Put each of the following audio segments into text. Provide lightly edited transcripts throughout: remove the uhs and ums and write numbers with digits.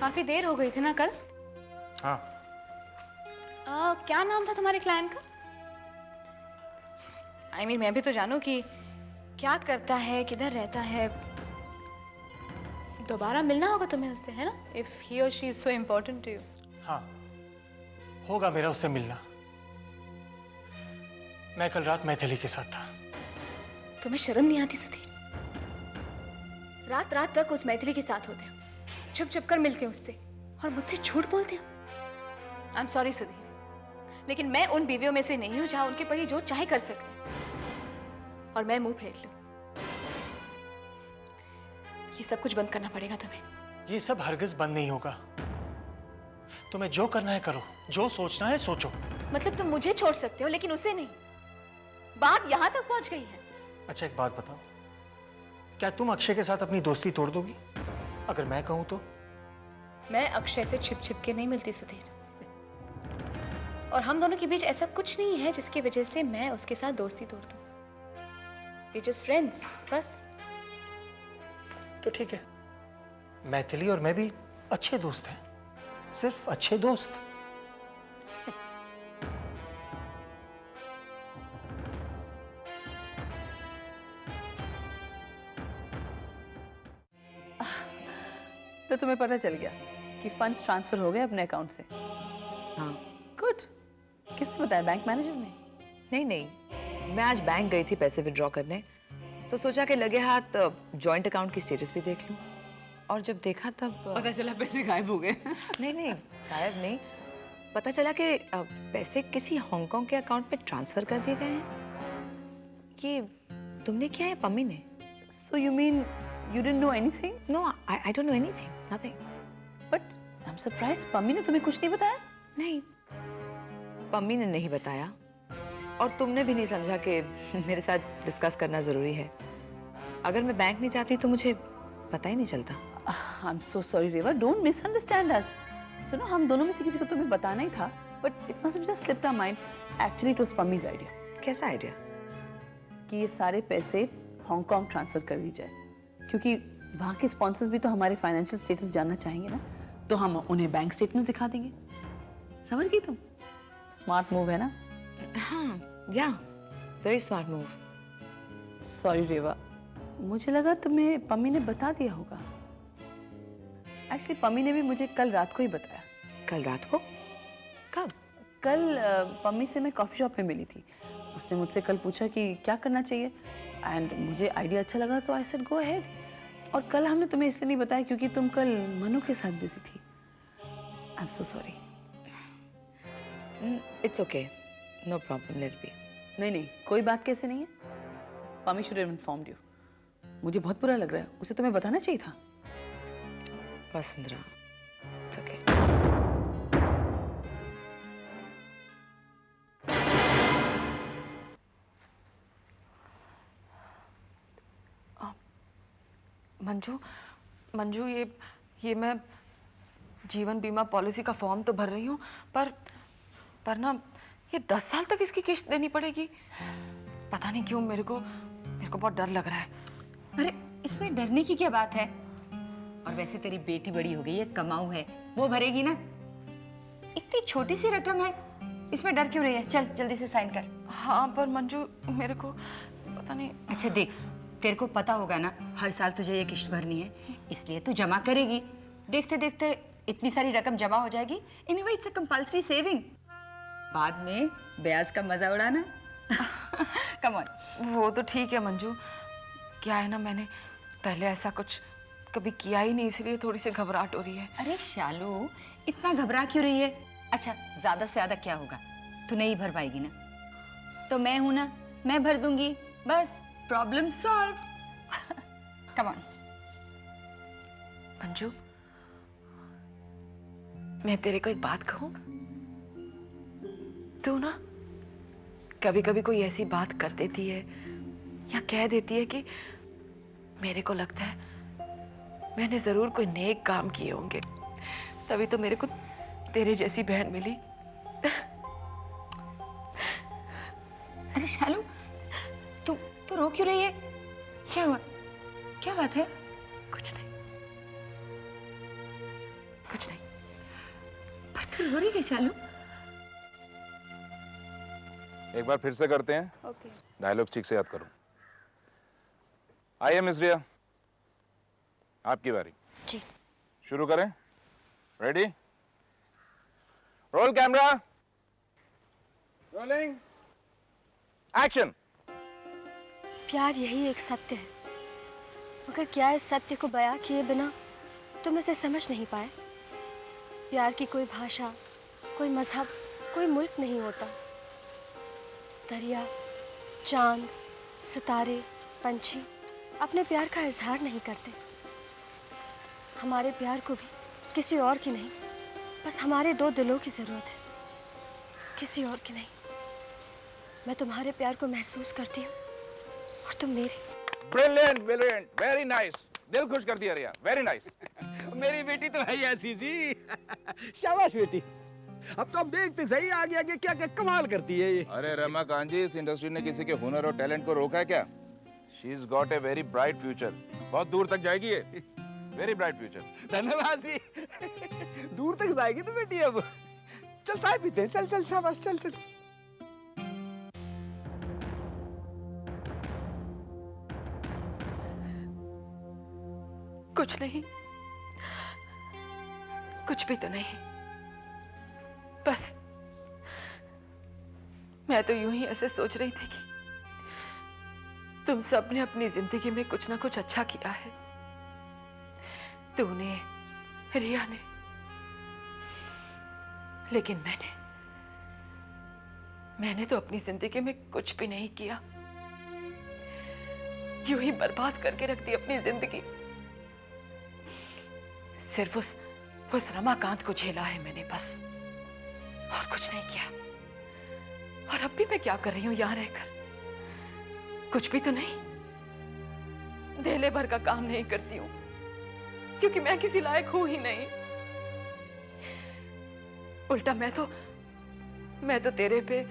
काफी देर हो गई थी ना कल। हाँ। क्या नाम था तुम्हारे क्लाइंट का? मैं भी तो जानूं कि क्या करता है, किधर रहता है। दोबारा मिलना होगा तुम्हें उससे, है ना? इफ ही और she is so important to you. हाँ, होगा मेरा उससे मिलना। मैं कल रात मैथिली के साथ था। तुम्हें शर्म नहीं आती सुधीर? रात रात तक उस मैथिली के साथ होते हो, छुप छुप कर मिलते हो उससे और मुझसे झूठ बोलते हो। आई एम सॉरी सुधीर, लेकिन मैं उन बीवियों में से नहीं हूं जहां उनके पति जो चाहे कर सकते हैं और मैं मुंह फेर लूं। ये सब कुछ बंद करना पड़ेगा तुम्हें। ये सब हरगिज बंद नहीं होगा। तुम्हें जो करना है करो, जो सोचना है सोचो। मतलब तुम मुझे छोड़ सकते हो लेकिन उसे नहीं? बात यहां तक पहुंच गई है। अच्छा एक बात बताओ, क्या तुम अक्षय के साथ अपनी दोस्ती तोड़ दोगी अगर मैं कहूं तो? मैं अक्षय से छिप छिप के नहीं मिलती सुधीर, और हम दोनों के बीच ऐसा कुछ नहीं है जिसकी वजह से मैं उसके साथ दोस्ती तोड़ दूं। वी जस्ट फ्रेंड्स, बस। तो ठीक है, मैथिली और मैं भी अच्छे दोस्त हैं, सिर्फ अच्छे दोस्त। तो तुम्हें पता चल गया कि फंड्स ट्रांसफर हो गए अपने अकाउंट से? हाँ। गुड। किसने बताया? बैंक मैनेजर ने? नहीं नहीं, मैं आज बैंक गई थी पैसे विड्रॉ करने, तो सोचा कि लगे हाथ जॉइंट अकाउंट की स्टेटस भी देख लूं, और जब देखा तब पता चला पैसे गायब हो गए। नहीं नहीं, गायब नहीं, पता चला कि पैसे किसी हांगकांग के अकाउंट में ट्रांसफर कर दिए गए हैं। ये तुमने किया है पम्मी ने? So you mean you didn't know anything? No, I don't know anything, nothing. But I'm surprised, Pammi ने तुम्हें कुछ नहीं बताया? नहीं, पम्मी ने नहीं बताया, और तुमने भी नहीं समझा कि मेरे साथ डिस्कस करना जरूरी है। अगर मैं बैंक नहीं जाती तो मुझे पता ही नहीं चलता। I'm so sorry Rewa, don't misunderstand us. सुनो, हम दोनों में से किसी को तुम्हें बताना ही था, but it must have just slipped our mind. Actually, it was पम्मी's idea. कैसा आइडिया? कि ये सारे पैसे हांगकांग ट्रांसफर कर दी जाए, क्योंकि वहाँ के स्पॉन्सर्स भी तो हमारे फाइनेंशियल स्टेटस जानना चाहेंगे ना, तो हम उन्हें बैंक स्टेटमेंट्स दिखा देंगे। समझ गई तुम? स्मार्ट मूव है ना? हाँ, या वेरी स्मार्ट मूव। सॉरी रेवा, मुझे लगा तुम्हें पम्मी ने बता दिया होगा। एक्चुअली पम्मी ने भी मुझे कल रात को ही बताया। कल रात को? कब? कल पम्मी से मैं कॉफ़ी शॉप में मिली थी। उसने मुझसे कल पूछा कि क्या करना चाहिए, एंड मुझे आइडिया अच्छा लगा तो आई सेड गो अहेड। और कल हमने तुम्हें इसलिए नहीं बताया क्योंकि तुम कल मनु के साथ बिजी थी। I am so sorry. It's okay, no problem, let be. नहीं नहीं, कोई बात कैसे नहीं है। Pammi should have informed you. मुझे बहुत बुरा लग रहा है, उसे तुम्हें बताना चाहिए था। Vasundhara, it's okay. मंजू, मंजू, ये मैं जीवन बीमा पॉलिसी का फॉर्म तो भर रही हूँ, पर ना ये 10 साल तक इसकी किश्त देनी पड़ेगी। पता नहीं क्यों मेरे को बहुत डर लग रहा है। अरे इसमें डरने की क्या बात है? और वैसे तेरी बेटी बड़ी हो गई है, कमाऊ है, वो भरेगी ना। इतनी छोटी सी रकम है, इसमें डर क्यों रही है? चल जल्दी से साइन कर। हाँ पर मंजू, मेरे को पता नहीं। अच्छा देख, तेरे को पता होगा ना हर साल तुझे ये किश्त भरनी है, इसलिए तू जमा करेगी। देखते देखते इतनी सारी रकम जमा हो जाएगी। Anyway it's a compulsory saving, बाद में ब्याज का मजा उड़ाना। Come on. वो तो ठीक है मंजू, क्या है ना, मैंने पहले ऐसा कुछ कभी किया ही नहीं, इसलिए थोड़ी सी घबराहट हो रही है। अरे शालू, इतना घबरा क्यों रही है? अच्छा ज्यादा से ज्यादा क्या होगा, तू नहीं भर पाएगी ना, तो मैं हूं ना, मैं भर दूंगी, बस problem solve. Come on. Manju, मैं तेरे को एक बात कहूं? तू ना कभी कभी कोई ऐसी बात कर देती है या कह देती है कि मेरे को लगता है मैंने जरूर कोई नेक काम किए होंगे, तभी तो मेरे को तेरे जैसी बहन मिली। अरे शालू, तू रो क्यों रही है? क्या हुआ? क्या बात है? कुछ नहीं। कुछ नहीं। पर तू रो रही है शालू? एक बार फिर से करते हैं। ओके। डायलॉग ठीक से याद करो। आइए मिस रिया, आपकी बारी। जी। शुरू करें? Ready? Roll camera, rolling, action. प्यार यही एक सत्य है, मगर क्या इस सत्य को बयां किए बिना तुम इसे समझ नहीं पाए? प्यार की कोई भाषा, कोई मजहब, कोई मुल्क नहीं होता। दरिया, चांद, सितारे, पंछी अपने प्यार का इजहार नहीं करते। हमारे प्यार को भी किसी और की नहीं, बस हमारे दो दिलों की जरूरत है, किसी और की नहीं। मैं तुम्हारे प्यार को महसूस करती हूँ और तुम मेरे। Brilliant, brilliant, very nice. दिल खुश कर दिया रिया, वेरी नाइस। मेरी बेटी तो है ही ऐसी जी। शाबाश बेटी। अब तो अब देखते सही आगे आगे क्या क्या कमाल करती है ये। अरे रमाकांत जी, इस इंडस्ट्री ने किसी के हुनर और टैलेंट को रोका है क्या? She is got a very bright future. बहुत दूर तक जाएगी ये, वेरी ब्राइट फ्यूचर। धन्यवाद जी। दूर तक जाएगी तो बेटी अब। चल चाय पीते हैं, चल चल शाबाश, चल चल। कुछ नहीं, कुछ भी तो नहीं। बस मैं तो यूं ही ऐसे सोच रही थी कि तुम सब ने अपनी जिंदगी में कुछ ना कुछ अच्छा किया है। तूने, रिया ने, लेकिन मैंने तो अपनी जिंदगी में कुछ भी नहीं किया। यूं ही बर्बाद करके रख दी अपनी जिंदगी। सिर्फ उस रमाकांत को झेला है मैंने, बस, और कुछ नहीं किया। और अब भी मैं क्या कर रही हूं यहां रहकर? कुछ भी तो नहीं। देले भर का काम नहीं करती हूं, क्योंकि मैं किसी लायक हूं ही नहीं। उल्टा मैं तो तेरे पे,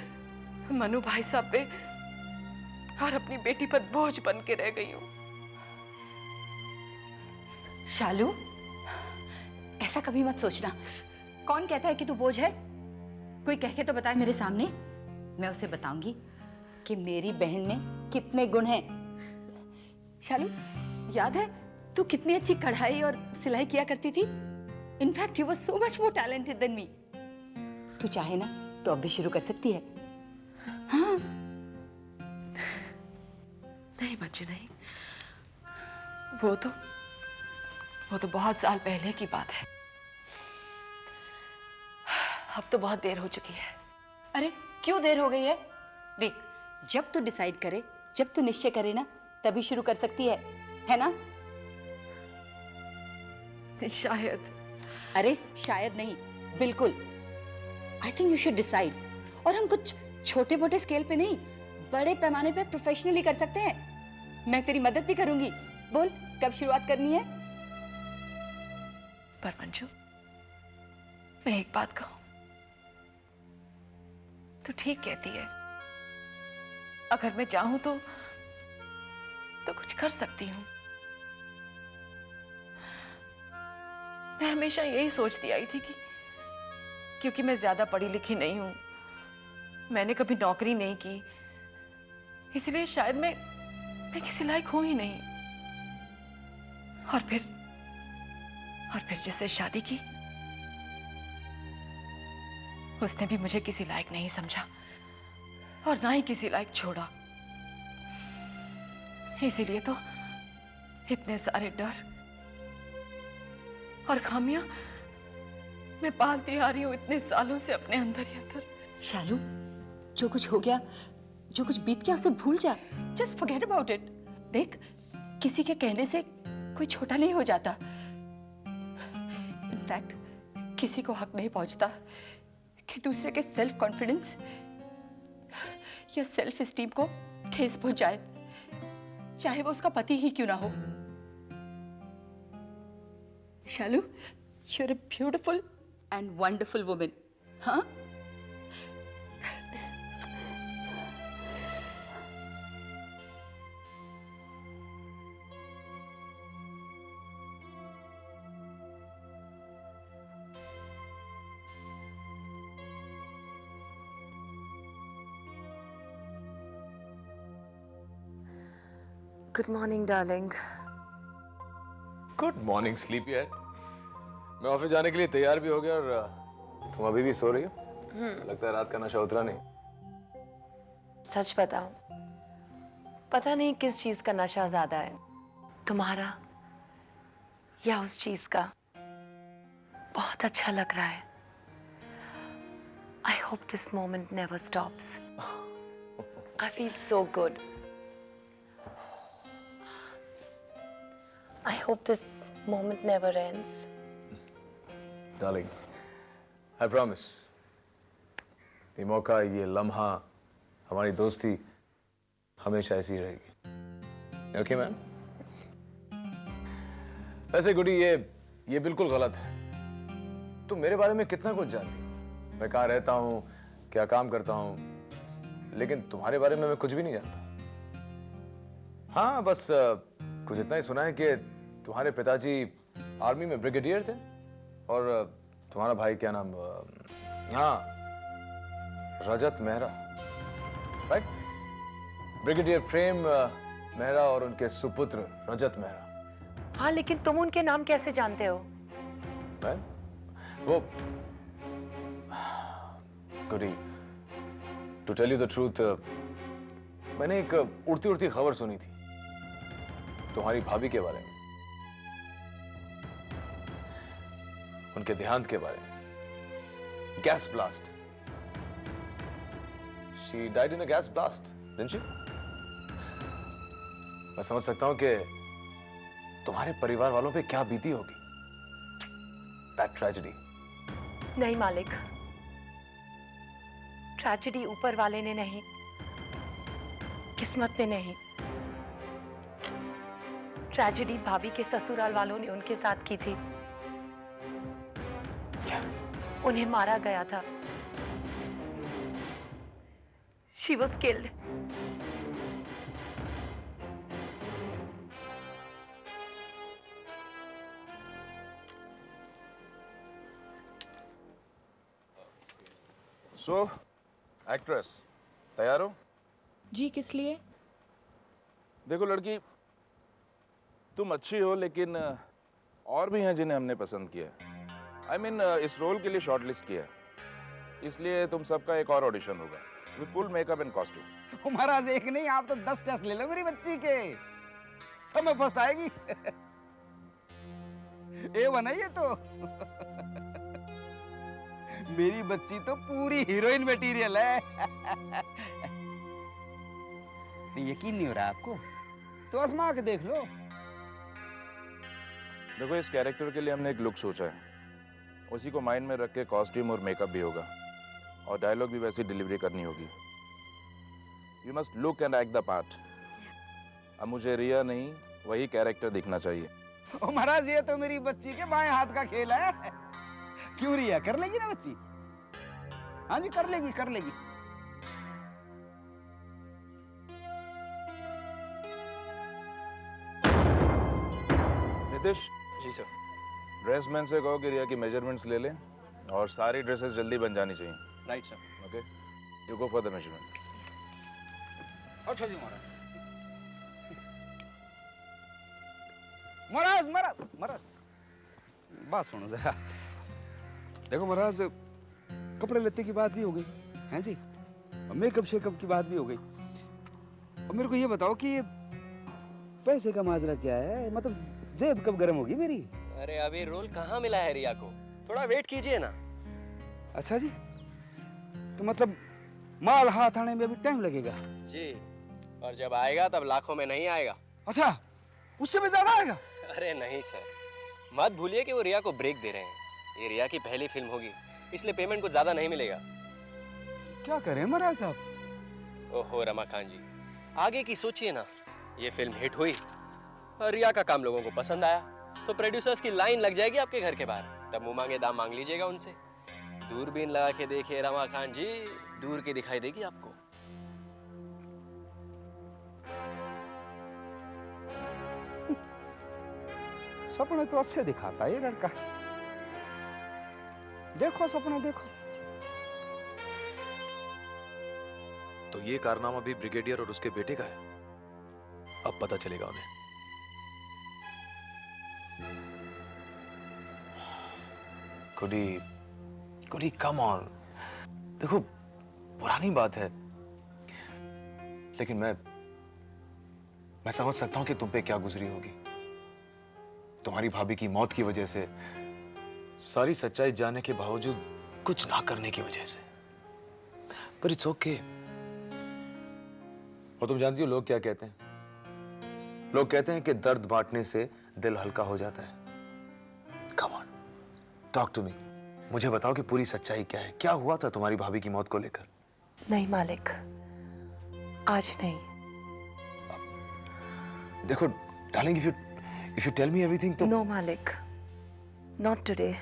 मनु भाई साहब पे और अपनी बेटी पर बोझ बन के रह गई हूं। शालू, ऐसा कभी मत सोचना। कौन कहता है कि तू बोझ है? कोई कह के तो बताए मेरे सामने। मैं उसे बताऊंगी कि मेरी बहन में कितने गुण हैं। शालू, याद है तू कितनी अच्छी कढ़ाई और सिलाई किया करती थी? In fact you were so much more talented than me. तू चाहे ना तो अब भी शुरू कर सकती है। हाँ। नहीं मंजू, नहीं। वो तो बहुत साल पहले की बात है। अब तो बहुत देर हो चुकी है। अरे क्यों देर हो गई है? देख, जब तू डिसाइड करे, जब तू निश्चय करे ना, तभी शुरू कर सकती है ना? शायद। अरे शायद नहीं, बिल्कुल। I think you should decide. और हम कुछ छोटे मोटे स्केल पे नहीं, बड़े पैमाने पे प्रोफेशनली कर सकते हैं। मैं तेरी मदद भी करूंगी। बोल, कब शुरुआत करनी है? पर मंजू, मैं एक बात कहूं, तू ठीक कहती है। अगर मैं चाहूं तो कुछ कर सकती हूं। मैं हमेशा यही सोचती आई थी कि क्योंकि मैं ज्यादा पढ़ी लिखी नहीं हूं, मैंने कभी नौकरी नहीं की, इसलिए शायद मैं किसी लायक हूं ही नहीं। और फिर जिससे शादी की, उसने भी मुझे किसी लायक नहीं समझा और ना ही किसी लायक छोड़ा। इसीलिए तो इतने सारे डर और खामियां मैं पालती आ रही हूं इतने सालों से अपने अंदर ही अंदर। शालू, जो कुछ हो गया, जो कुछ बीत गया, उसे भूल जा। Just forget about it. देख, किसी के कहने से कोई छोटा नहीं हो जाता। इनफैक्ट किसी को हक नहीं पहुंचता कि दूसरे के सेल्फ कॉन्फिडेंस या सेल्फ एस्टीम को ठेस पहुंचाए, चाहे वो उसका पति ही क्यों ना हो। Shalu, you are a beautiful and wonderful woman. हाँ, good morning darling. Good morning sleepy head. मैं ऑफिस जाने के लिए तैयार भी हो गया और तुम अभी भी सो रही हो? लगता है रात का नशा उतरा नहीं। सच बताओ, पता नहीं किस चीज का नशा ज्यादा है, तुम्हारा या उस चीज का। बहुत अच्छा लग रहा है। I hope this moment never stops. I feel so good. I hope this moment never ends. Darling, I promise, ये मौका, ये लम्हा, हमारी दोस्ती हमेशा ऐसी रहेगी। Okay ma'am? वैसे गुडी, ये बिल्कुल गलत है। तुम मेरे बारे में कितना कुछ जानती हो। मैं कहाँ रहता हूँ, क्या काम करता हूँ, लेकिन तुम्हारे बारे में मैं कुछ भी नहीं जानता। हाँ, बस कुछ इतना ही सुना है कि तुम्हारे पिताजी आर्मी में ब्रिगेडियर थे और तुम्हारा भाई क्या नाम, हाँ, रजत मेहरा, राइट? ब्रिगेडियर प्रेम मेहरा और उनके सुपुत्र रजत मेहरा। हाँ, लेकिन तुम उनके नाम कैसे जानते हो? मैं वो गुडी, to tell you the truth, मैंने एक उड़ती उड़ती खबर सुनी थी तुम्हारी भाभी के बारे में, उनके देहांत के बारे में। Gas blast. She died in a gas blast, didn't she? मैं समझ सकता हूं कि तुम्हारे परिवार वालों पे क्या बीती होगी। That tragedy. नहीं मालिक, ट्रेजेडी ऊपर वाले ने नहीं, किस्मत में नहीं। ट्रेजेडी भाभी के ससुराल वालों ने उनके साथ की थी। उन्हें मारा गया था। She was killed. So actress, तैयार हो? जी, किस लिए? देखो लड़की, तुम अच्छी हो, लेकिन और भी हैं जिन्हें हमने पसंद किया है। I mean, इस रोल के लिए शॉर्टलिस्ट किया है, इसलिए तुम सबका एक और ऑडिशन होगा with full makeup and costume. महाराज एक नहीं, आप तो 10 टेस्ट ले लो मेरी बच्ची के, सब में फर्स्ट आएगी। A1 है ये तो। मेरी बच्ची तो पूरी हीरोइन मटेरियल है। यकीन नहीं हो रहा आपको? तो आजमा के देख लो। देखो, इस कैरेक्टर के लिए हमने एक लुक सोचा है, उसी को माइंड में रख के कॉस्ट्यूम और मेकअप भी होगा और डायलॉग भी वैसी डिलीवरी करनी होगी। You must look and act the part. अब मुझे रिया नहीं, वही कैरेक्टर दिखना चाहिए। ओ महाराज, ये तो मेरी बच्ची के बाएं हाथ का खेल है। क्यों रिया, कर लेगी ना बच्ची? हाँ जी, कर लेगी, कर लेगी। नितिश जी सर। ड्रेसमैन से कहो कि रिया की मेजरमेंट्स ले ले और सारी ड्रेसेस जल्दी बन जानी चाहिए। Right sir. Okay, you go for the measurement. अच्छा जी महाराज। महाराज महाराज महाराज, बात सुनो जरा। देखो महाराज, कपड़े लेते की बात भी हो गई हैं जी, और मेकअप शेकअप की बात भी हो गई, और मेरे को ये बताओ कि ये पैसे का माजरा क्या है? मतलब जेब कब गर्म होगी मेरी? अरे अभी रोल कहाँ मिला है रिया को, थोड़ा वेट कीजिए ना। अच्छा जी, तो मतलब माल हाथ आने में अभी टाइम लगेगा? जी, और जब आएगा तब लाखों में नहीं आएगा। अच्छा, उससे भी ज्यादा आएगा? अरे नहीं सर, मत भूलिए कि वो रिया को ब्रेक दे रहे हैं। ये रिया की पहली फिल्म होगी, इसलिए पेमेंट कुछ ज्यादा नहीं मिलेगा। क्या करें महाराज साहब? ओहो रमाकांत जी, आगे की सोचिए ना। ये फिल्म हिट हुई और रिया का काम लोगों को पसंद आया तो प्रोड्यूसर्स की लाइन लग जाएगी आपके घर के बाहर, तब मुंह मांगे दाम मांग लीजिएगा उनसे। दूरबीन लगा के देखिए रमाकांत जी, दूर की दिखाई देगी आपको। सपने तो अच्छे दिखाता है ये लड़का। देखो सपना देखो। तो ये कारनामा भी ब्रिगेडियर और उसके बेटे का है? अब पता चलेगा उन्हें। कुडी कम ऑन। देखो पुरानी बात है, लेकिन मैं समझ सकता हूं कि तुम पे क्या गुजरी होगी। तुम्हारी भाभी की मौत की वजह से, सारी सच्चाई जानने के बावजूद कुछ ना करने की वजह से। पर इट्स ओके। और तुम जानती हो लोग क्या कहते हैं? लोग कहते हैं कि दर्द बांटने से दिल हल्का हो जाता है। Come on, talk to me. मुझे बताओ कि पूरी सच्चाई क्या है? क्या हुआ था तुम्हारी भाभी की मौत को लेकर? नहीं मालिक, आज नहीं। देखो darling, if you tell me everything तो। नो मालिक, नॉट टुडे।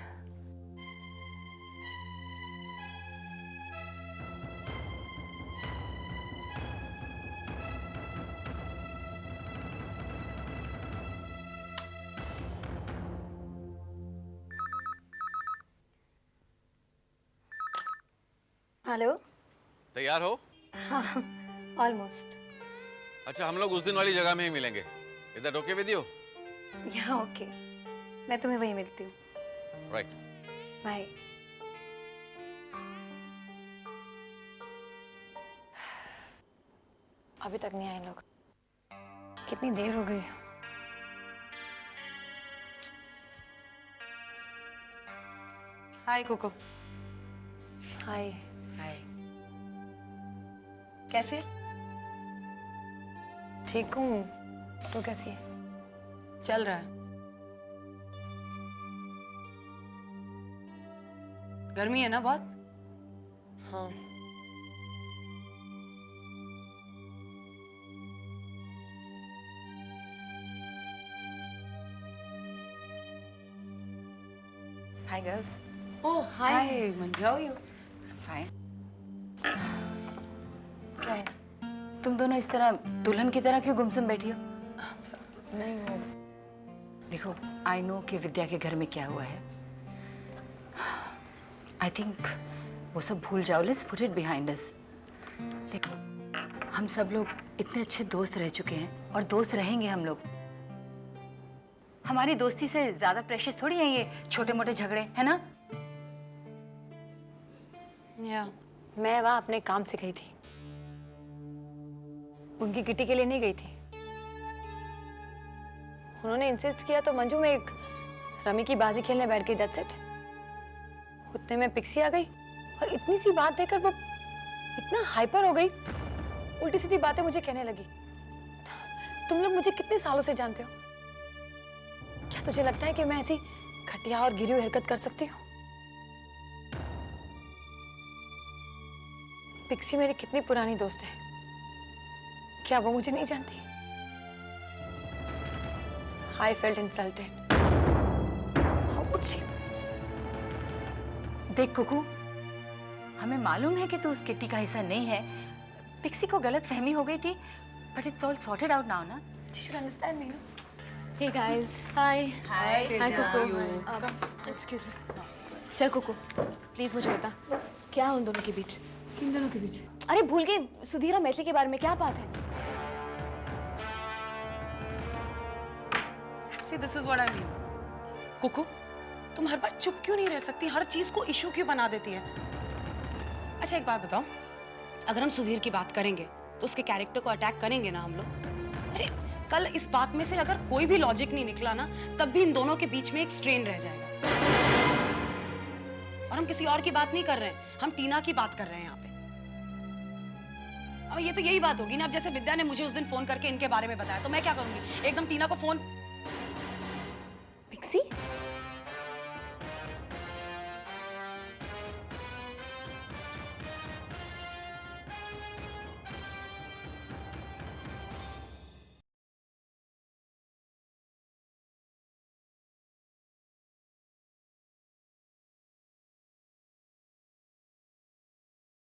हेलो। तैयार हो? हाँ, ऑलमोस्ट। अच्छा, हम लोग उस दिन वाली जगह में ही मिलेंगे। Is that okay with you? यहाँ ओके, मैं तुम्हें वहीं मिलती हूँ। Right, bye. अभी तक नहीं आए लोग। कितनी देर हो गई। Hi Coco. हाय। हाय। कैसे? ठीक हूँ, तो कैसी है? चल रहा है। गर्मी है ना बहुत? हाँ। Hi girls. Oh hi. Manju, how are you? Fine. क्या है? तुम दोनों इस तरह दुल्हन की तरह क्यों गुमसुम बैठी हो? नहीं वो देखो, आई नो कि विद्या के घर में क्या हुआ है। आई थिंक वो सब भूल जाओ। Let's put it behind us. देखो, हम सब लोग इतने अच्छे दोस्त रह चुके हैं और दोस्त रहेंगे हम लोग। हमारी दोस्ती से ज्यादा प्रेशियस थोड़ी है ये छोटे मोटे झगड़े, है ना? मैं वहाँ अपने काम से गई थी, उनकी किटी के लिए नहीं गई थी। उन्होंने इंसिस्ट किया तो मंजू में एक रमी की बाजी खेलने बैठ गई। That's it. उतने में पिक्सी आ गई और इतनी सी बात देकर वो इतना हाइपर हो गई, उल्टी सीधी बातें मुझे कहने लगी। तुम लोग मुझे कितने सालों से जानते हो? क्या तुझे लगता है कि मैं ऐसी घटिया और गिरी हुई हरकत कर सकती हूँ? पिक्सी मेरी कितनी पुरानी दोस्त है, क्या वो मुझे नहीं जानती? I felt insulted. How could she? देख कुकू, हमें मालूम है कि तू उस किट्टी का हिस्सा नहीं है। पिक्सी को गलत फहमी हो गई थी, but it's all sorted out now, ना? You should understand me, no? Hey guys, hi. Hi, Hi Coco. Excuse me. चल कोको, प्लीज मुझे बता, क्या है उन दोनों के बीच? किन दोनों के बीच? अरे भूल गई, सुधीर और मैथिली के बारे में क्या बात है? See, this is what I mean. Kuku, तुम हर बार चुप क्यों नहीं रह सकती? हर चीज को इशू क्यों बना देती है? अच्छा एक बात बताओ, अगर हम सुधीर की बात करेंगे तो उसके कैरेक्टर को अटैक करेंगे ना हम लोग? अरे कल इस बात में से अगर कोई भी लॉजिक नहीं निकला ना, तब भी इन दोनों के बीच में एक स्ट्रेन रह जाएगा। और हम किसी और की बात नहीं कर रहे हैं, हम टीना की बात कर रहे हैं यहाँ पे। और ये तो यही बात होगी ना। अब जैसे विद्या ने मुझे उस दिन फोन करके इनके बारे में बताया, तो मैं क्या करूंगी? एकदम टीना को फोन। पिक्सी?